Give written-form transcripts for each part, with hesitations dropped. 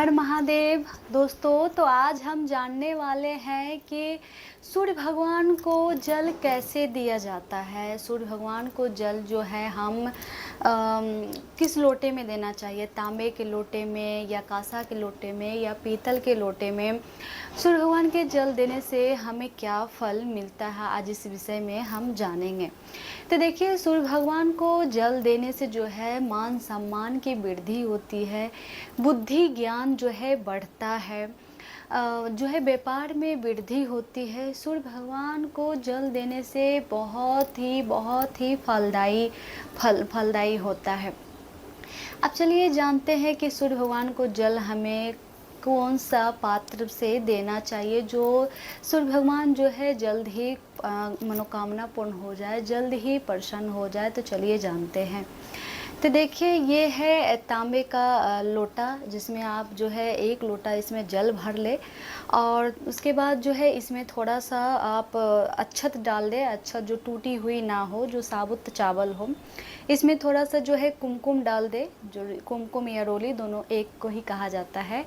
हर महादेव। दोस्तों, तो आज हम जानने वाले हैं कि सूर्य भगवान को जल कैसे दिया जाता है। सूर्य भगवान को जल जो है हम किस लोटे में देना चाहिए, तांबे के लोटे में या कांसा के लोटे में या पीतल के लोटे में। सूर्य भगवान के जल देने से हमें क्या फल मिलता है, आज इस विषय में हम जानेंगे। तो देखिए, सूर्य भगवान को जल देने से जो है मान सम्मान की वृद्धि होती है, बुद्धि ज्ञान जो है बढ़ता है, जो है व्यापार में वृद्धि होती है। सूर्य भगवान को जल देने से बहुत ही फलदायी होता है। अब चलिए जानते हैं कि सूर्य भगवान को जल हमें कौन सा पात्र से देना चाहिए, जो सूर्य भगवान जो है जल्द ही मनोकामना पूर्ण हो जाए, जल्द ही प्रसन्न हो जाए। तो चलिए जानते हैं। तो देखिए, ये है तांबे का लोटा, जिसमें आप जो है एक लोटा इसमें जल भर ले और उसके बाद जो है इसमें थोड़ा सा आप अक्षत डाल दें। अक्षत जो टूटी हुई ना हो, जो साबुत चावल हो। इसमें थोड़ा सा जो है कुमकुम डाल दे, जो कुमकुम या रोली दोनों एक को ही कहा जाता है।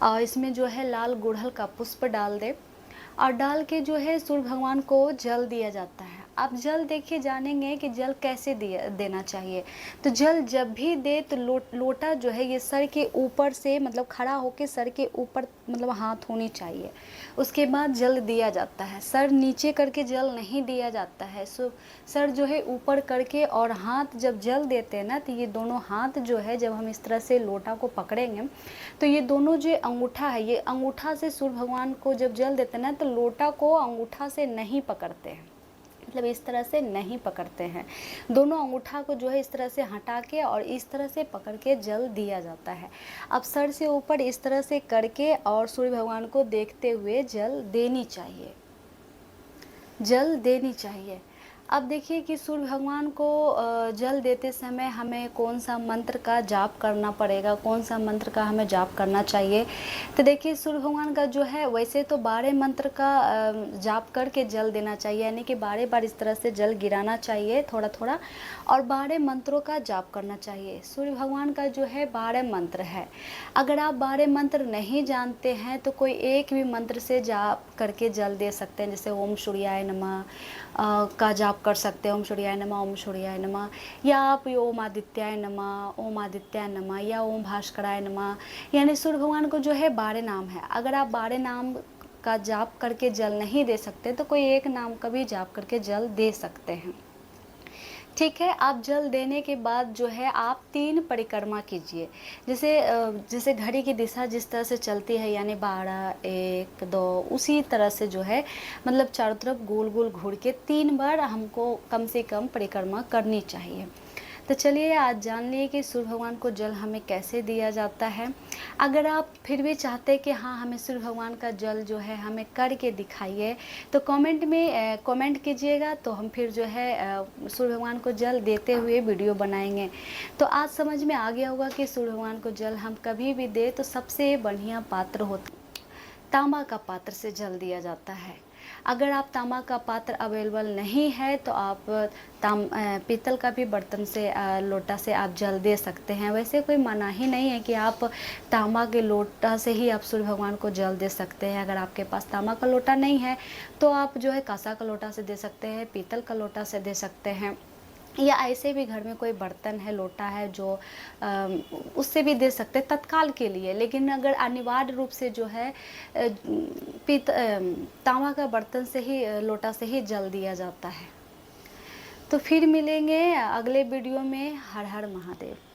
और इसमें जो है लाल गुड़हल का पुष्प डाल दे और डाल के जो है सूर्य भगवान को जल दिया जाता है। आप जल देखिए जानेंगे कि जल कैसे देना चाहिए। तो जल जब भी दे तो लोटा जो है ये सर के ऊपर से, मतलब खड़ा होके सर के ऊपर मतलब हाथ होनी चाहिए। उसके बाद जल दिया जाता है। सर नीचे करके जल नहीं दिया जाता है। सर जो है ऊपर करके और हाथ जब जल देते हैं ना, तो ये दोनों हाथ जो है जब हम इस तरह से लोटा को पकड़ेंगे तो ये दोनों जो अंगूठा है, ये अंगूठा से सूर्य भगवान को जब जल देते हैं ना, तो लोटा को अंगूठा से नहीं पकड़ते हैं, मतलब इस तरह से नहीं पकड़ते हैं। दोनों अंगूठा को जो है इस तरह से हटा के और इस तरह से पकड़ के जल दिया जाता है। अब सर से ऊपर इस तरह से करके और सूर्य भगवान को देखते हुए जल देनी चाहिए। अब देखिए कि सूर्य भगवान को जल देते समय हमें कौन सा मंत्र का जाप करना पड़ेगा, कौन सा मंत्र का हमें जाप करना चाहिए। तो देखिए, सूर्य भगवान का जो है वैसे तो 12 मंत्र का जाप करके जल देना चाहिए, यानी कि 12 बार इस तरह से जल गिराना चाहिए थोड़ा थोड़ा, और 12 मंत्रों का जाप करना चाहिए। सूर्य भगवान का जो है 12 मंत्र है। अगर आप 12 मंत्र नहीं जानते हैं तो कोई एक भी मंत्र से जाप करके जल दे सकते हैं। जैसे ओम सूर्याय नमः का जाप कर सकते हैं, ओम सूर्याय नमः, ओम सूर्याय नमः, या आप ओम आदित्याय नमः, ओम आदित्याय नमः, या ओम भास्कराय नमः। यानी सूर्य भगवान को जो है 12 नाम है। अगर आप 12 नाम का जाप करके जल नहीं दे सकते तो कोई एक नाम का भी जाप करके जल दे सकते हैं। ठीक है। आप जल देने के बाद जो है आप 3 परिक्रमा कीजिए। जैसे घड़ी की दिशा जिस तरह से चलती है, यानी 12, 1, 2, उसी तरह से जो है मतलब चारों तरफ गोल गोल घूर के 3 बार हमको कम से कम परिक्रमा करनी चाहिए। तो चलिए आज जान लिए कि सूर्य भगवान को जल हमें कैसे दिया जाता है। अगर आप फिर भी चाहते हैं कि हाँ, हमें सूर्य भगवान का जल जो है हमें करके दिखाइए, तो कमेंट में कमेंट कीजिएगा, तो हम फिर जो है सूर्य भगवान को जल देते हुए वीडियो बनाएंगे। तो आज समझ में आ गया होगा कि सूर्य भगवान को जल हम कभी भी दे तो सबसे बढ़िया पात्र होता, तांबा का पात्र से जल दिया जाता है। अगर आप तांबा का पात्र अवेलेबल नहीं है तो आप पीतल का भी बर्तन से लोटा से आप जल दे सकते हैं। वैसे कोई मना ही नहीं है कि आप तांबा के लोटा से ही आप सूर्य भगवान को जल दे सकते हैं। अगर आपके पास तांबा का लोटा नहीं है तो आप जो है कांसा का लोटा से दे सकते हैं, पीतल का लोटा से दे सकते हैं, या ऐसे भी घर में कोई बर्तन है, लोटा है जो उससे भी दे सकते हैं तत्काल के लिए। लेकिन अगर अनिवार्य रूप से जो है तांबा का बर्तन से ही, लोटा से ही जल दिया जाता है। तो फिर मिलेंगे अगले वीडियो में। हर हर महादेव।